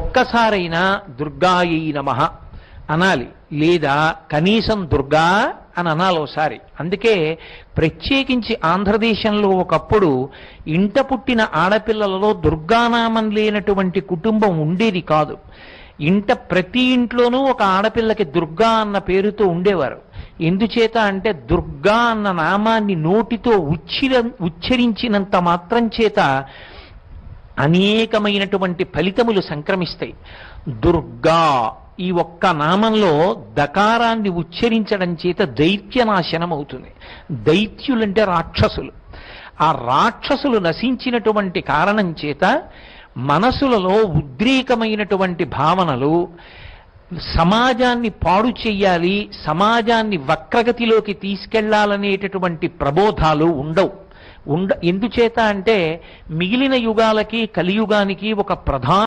ఒక్కసారైనా దుర్గాయై నమః అనాలి, లేదా కనీసం దుర్గా అని అనాలి ఒకసారి. అందుకే ప్రత్యేకించి ఆంధ్రదేశంలో ఒకప్పుడు ఇంట పుట్టిన ఆడపిల్లలలో దుర్గానామం లేనటువంటి కుటుంబం ఉండేది కాదు. ప్రతి ఇంట్లోనూ ఒక ఆడపిల్లకి దుర్గా అన్న పేరుతో ఉండేవారు. ఎందుచేత అంటే దుర్గా అన్న నామాన్ని నోటితో ఉచ్చరించినంత మాత్రం చేత అనేకమైనటువంటి ఫలితములు సంక్రమిస్తాయి. దుర్గా ఈ ఒక్క నామంలో దకారాన్ని ఉచ్చరించడం చేత దైత్యనాశనం అవుతుంది. దైత్యులంటే రాక్షసులు. ఆ రాక్షసులు నశించినటువంటి కారణం చేత మనసులలో ఉద్రేకమైనటువంటి భావనలు, సమాజాన్ని పాడు చెయ్యాలి, సమాజాన్ని వక్రగతిలోకి తీసుకెళ్లాలనేటటువంటి ప్రబోధాలు ఉండవు. ఎందుచేత అంటే మిగిలిన యుగాలకి కలియుగానికి ఒక ప్రధాన